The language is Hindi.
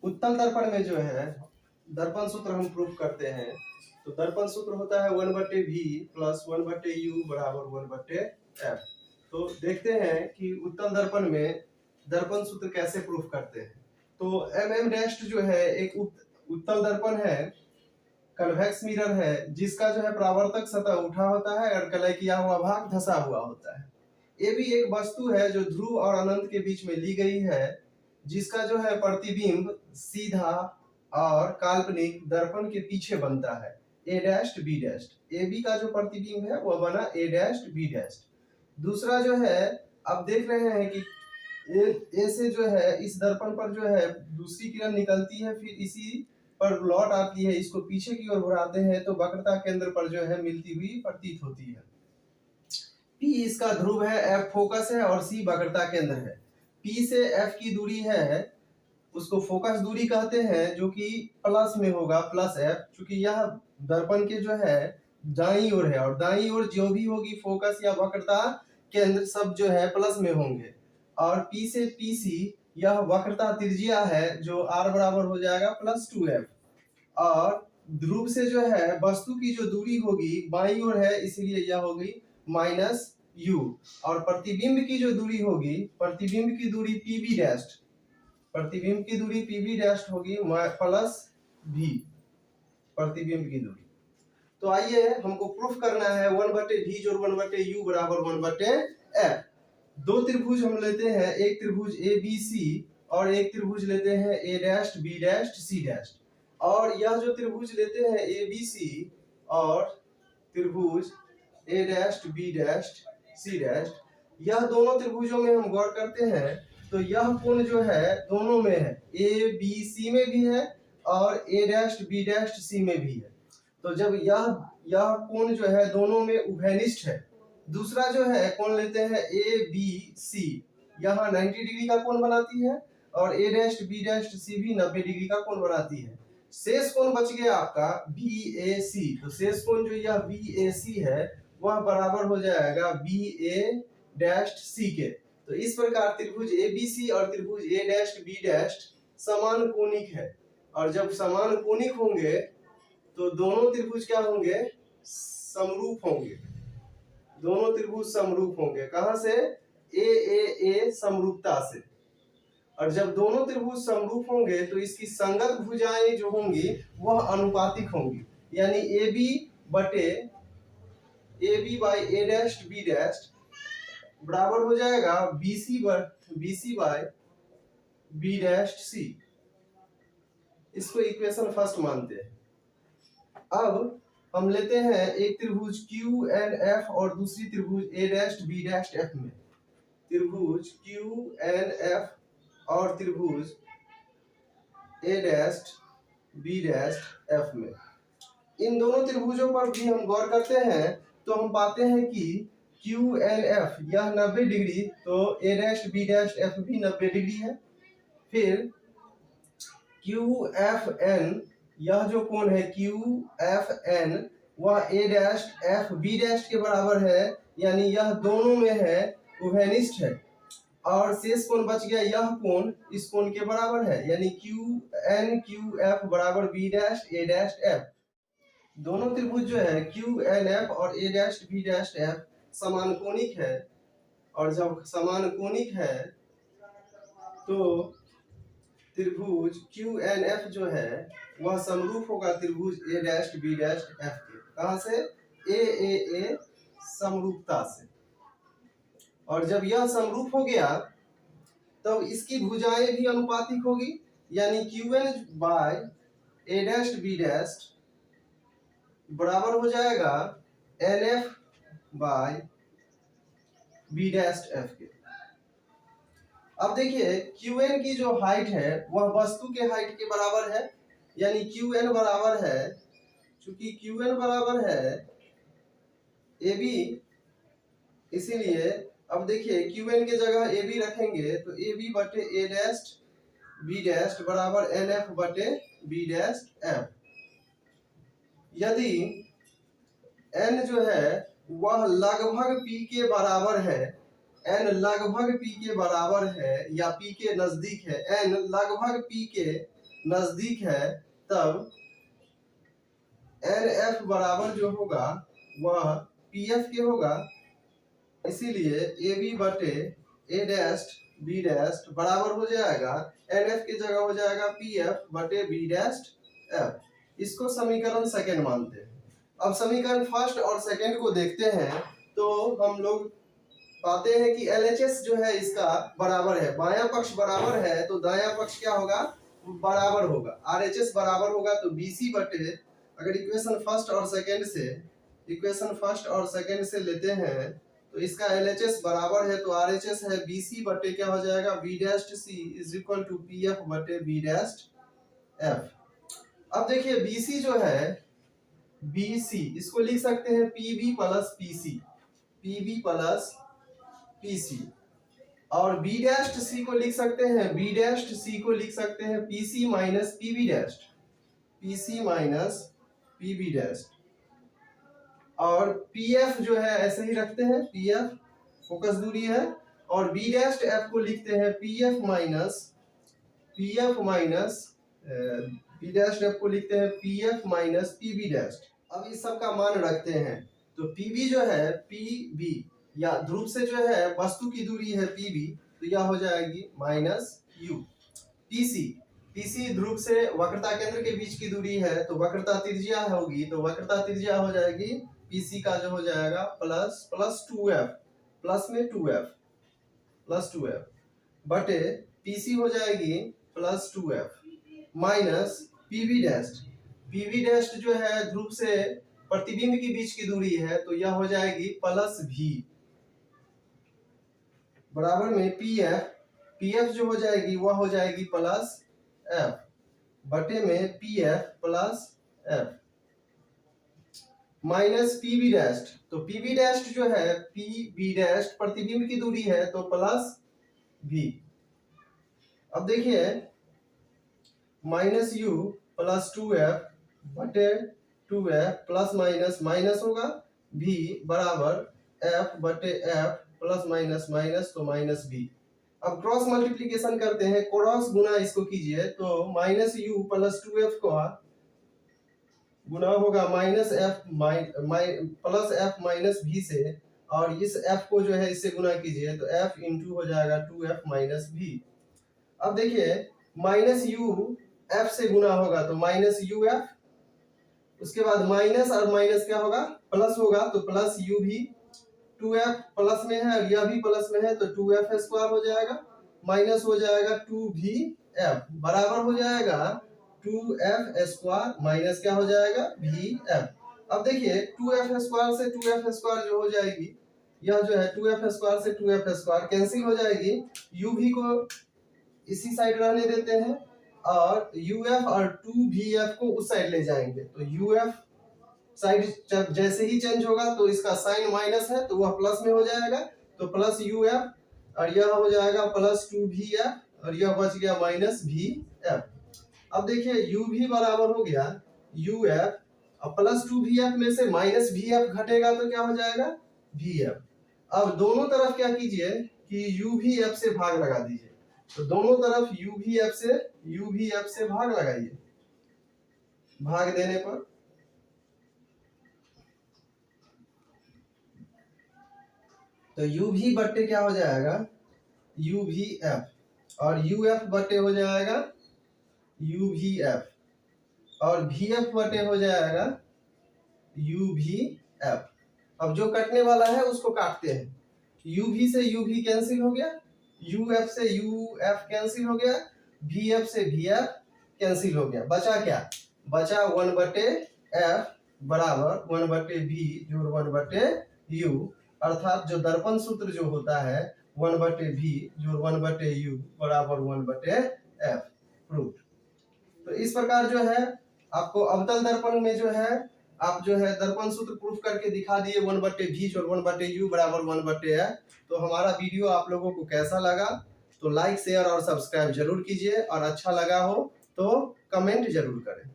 उत्तल दर्पण में जो है दर्पण सूत्र हम प्रूफ करते हैं, तो दर्पण सूत्र होता है 1/v प्लस 1/u बराबर 1/f। तो देखते हैं कि उत्तल दर्पण में दर्पण सूत्र कैसे प्रूफ करते हैं। तो mm डैश जो है एक उत्तल दर्पण है, कन्वेक्स मिरर है, जिसका जो है परावर्तक सतह उठा होता है और कलय किया हुआ भाग धंसा हुआ होता है। ये भी एक वस्तु है जो ध्रुव और अनंत के बीच में ली गई है, जिसका जो है प्रतिबिंब सीधा और काल्पनिक दर्पण के पीछे बनता है A dash B dash. A B का जो प्रतिबिंब है वह बना ए डैश बी डैश। दूसरा जो है आप देख रहे हैं कि ए से जो है इस दर्पण पर जो है दूसरी किरण निकलती है, फिर इसी पर लौट आती है, इसको पीछे की ओर घुराते हैं तो वक्रता केंद्र पर जो है मिलती हुई प्रतीत होती है। P इसका ध्रुव है, F फोकस है और C वक्रता केंद्र है। P से F की दूरी है, उसको फोकस दूरी कहते हैं, जो कि प्लस में होगा, प्लस F, क्योंकि यह दर्पण के जो है दाईं ओर है और दाईं ओर जो भी होगी फोकस या वक्रता केंद्र सब जो है प्लस में होंगे। और P से PC यह वक्रता त्रिज्या है जो R बराबर हो जाएगा प्लस 2F। और ध्रुव से जो है वस्तु की जो दूरी होगी बाईं ओर है, इसलिए यह होगी माइनस u। और प्रतिबिंब की जो दूरी होगी, प्रतिबिंब की दूरी pb डैश, प्रतिबिंब की दूरी pb डैश होगी प्लस v, प्रतिबिंब की दूरी। तो आइए हमको प्रूफ करना है 1/v जोड़ 1/u बराबर 1/f। दो त्रिभुज हम लेते हैं, एक त्रिभुज ABC और एक त्रिभुज लेते हैं a dash b dash c dash. और यह जो त्रिभुज लेते हैं ABC और त्रिभुज a dash b dash c dash, यह दोनों त्रिभुजों में हम गौर करते हैं तो यह कोण जो है दोनों में है, ABC में भी है और a dash b dash c में भी है। तो जब यह कोण जो है दोनों में उभयनिष्ठ है। दूसरा जो है कोण लेते हैं ABC, यहाँ 90 डिग्री का कोण बनाती है और a dash b dash c भी 90 डिग्री का कोण बनाती है। शेष कोण बच गया आपका BAC। तो शेष कोण जो यह BAC है वह बराबर हो जाएगा BA डैश C के। तो इस प्रकार त्रिभुज ABC और त्रिभुज A डैश B डैश समान कोणिक है, और जब समान कोणिक होंगे तो दोनों त्रिभुज क्या होंगे, समरूप होंगे। दोनों त्रिभुज समरूप होंगे, कहां से, AAA समरूपता से। और जब दोनों त्रिभुज समरूप होंगे तो इसकी संगत भुजाएं जो होंगी वह अनुपातिक होंगी, यानी AB by A dash B dash बराबर हो जाएगा BC by B dash C। इसको इक्वेशन फर्स्ट मानते हैं। अब हम लेते हैं एक त्रिभुज QNF और दूसरी त्रिभुज A dash B dash F में। त्रिभुज QNF और त्रिभुज A dash B dash F में, इन दोनों त्रिभुजों पर भी हम गौर करते हैं तो हम पाते हैं कि QNF यह 90 डिग्री, तो A dash B dash F भी 90 डिग्री है। फिर QFN यह जो कोण है QFN वह A dash F B dash के बराबर है, यानी यह दोनों में है, उभयनिष्ठ है। और शेष कोण बच गया, यह कोण इस कोण के बराबर है, यानी QNQF बराबर B dash A dash F। दोनों त्रिभुज जो है QNF और A dash B dash F समान कोणिक है, और जब समान कोणिक है तो त्रिभुज QNF जो है वह समरूप होगा त्रिभुज A dash B dash F के। कहां से, AAA समरूपता से। और जब यह समरूप हो गया तब इसकी भुजाएं भी अनुपातिक होगी, यानी QN by A dash B dash बराबर हो जाएगा NF by B dash F के। अब देखिए QN की जो हाइट है वह वस्तु के हाइट के बराबर है, यानी QN बराबर है, चूंकि QN बराबर है AB, इसीलिए अब देखिए QN के जगह AB रखेंगे तो AB बटे A डैश B डैश बराबर NF बटे B डैश F। यदि N जो है वह लगभग P के बराबर है, N लगभग P के बराबर है या P के नजदीक है, N लगभग P के नजदीक है तब NF बराबर जो होगा वह PF के होगा। इसीलिए AB बटे A डैश B डैश बराबर हो जाएगा NF की जगह हो जाएगा PF बटे B डैश F। इसको समीकरण सेकंड मानते हैं। अब समीकरण फर्स्ट और सेकंड को देखते हैं तो हम लोग पाते हैं कि LHS जो है इसका बराबर है, बायां पक्ष बराबर है तो दायां पक्ष क्या होगा, बराबर होगा। RHS बराबर होगा तो BC बटे, अगर इक्वेशन फर्स्ट और सेकंड से लेते हैं तो इसका LHS बराबर है तो RHS है BC बटे क्या हो जाएगा B dash C is equal to PF बटे B डैश F। अब देखिए BC जो है BC इसको लिख सकते हैं PB प्लस PC और B डैश C को लिख सकते हैं PC माइनस PB डैश और PF जो है ऐसे ही रखते हैं, PF फोकस दूरी है और B डैश F को लिखते हैं PF माइनस PB डैश। अब इस सब का मान रखते हैं तो PB जो है PB या ध्रुव से जो है वस्तु की दूरी है PB तो यह हो जाएगी माइनस U। PC ध्रुव से वक्रता केंद्र के बीच की दूरी है तो वक्रता त्रिज्या होगी तो वक्रता त्रिज्या हो जाएगी PC का जो हो जाएगा प्लस 2F प्लस में 2F बटे PC हो जाएगी plus 2F minus PB dash जो है ध्रुव से प्रतिबिंब के बीच की दूरी है तो यह हो जाएगी प्लस V बराबर में PF जो हो जाएगी वह हो जाएगी प्लस F बटे में PF plus F minus PB dash. तो PB डैश जो है PB डैश प्रतिबिंब की दूरी है तो प्लस V। अब देखिए माइनस U प्लस 2F बटे 2F प्लस माइनस होगा V बराबर F बटे F प्लस माइनस तो माइनस V। अब क्रॉस मल्टीप्लिकेशन करते हैं, क्रॉस गुना इसको कीजिए तो माइनस U प्लस 2F को गुना होगा minus F plus F minus V से और इस F को जो है इससे गुना कीजिए तो F इंटू हो जाएगा 2F माइनस V। अब देखिए माइनस U F से गुना होगा तो माइनस UF, उसके बाद माइनस और माइनस क्या होगा प्लस होगा तो प्लस UV, 2F प्लस में है और यह भी प्लस में है तो 2F स्क्वायर हो जाएगा माइनस हो जाएगा 2VF बराबर हो जाएगा 2F स्क्वायर माइनस क्या हो जाएगा VF। अब देखिए 2F स्क्वायर से 2F स्क्वायर जो हो जाएगी यह जो है 2F स्क्वायर से 2F स्क्वायर कैंसिल हो जाएगी, UV को इसी साइड रहने देते हैं और UF और 2VF को उस साइड ले जाएंगे तो UF साइड जैसे ही चेंज होगा तो इसका साइन माइनस है तो वह प्लस में हो जाएगा तो प्लस UF और यह हो जाएगा प्लस 2VF और यह बच गया माइनस VF। अब देखिए UV बराबर हो गया UF और प्लस 2VF में से माइनस VF घटेगा तो क्या हो जाएगा VF। अब दोनों तरफ क्या कीजिए कि UVF से भाग लगा दीजिए तो दोनों तरफ UVF से भाग लगाइए, भाग देने पर तो UV बट्टे क्या हो जाएगा UVF और UF बट्टे हो जाएगा UVF और VF बटे हो जाएगा UVF। अब जो कटने वाला है उसको काटते हैं, UV से UV कैंसिल हो गया, UF से UF कैंसिल हो गया, VF से VF कैंसिल हो गया, बचा क्या, बचा 1/F बराबर 1/V जोड़ 1/U अर्थात जो दर्पण सूत्र जो होता है 1/V जोड़ 1/U बराबर 1/F प्रूफ। तो इस प्रकार जो है आपको अवतल दर्पण में जो है आप जो है दर्पण सूत्र प्रूफ करके दिखा दिए 1/V जोड़ 1/U बराबर 1/F। तो हमारा वीडियो आप लोगों को कैसा लगा तो लाइक शेयर और सब्सक्राइब जरूर कीजिए और अच्छा लगा हो तो कमेंट जरूर करें।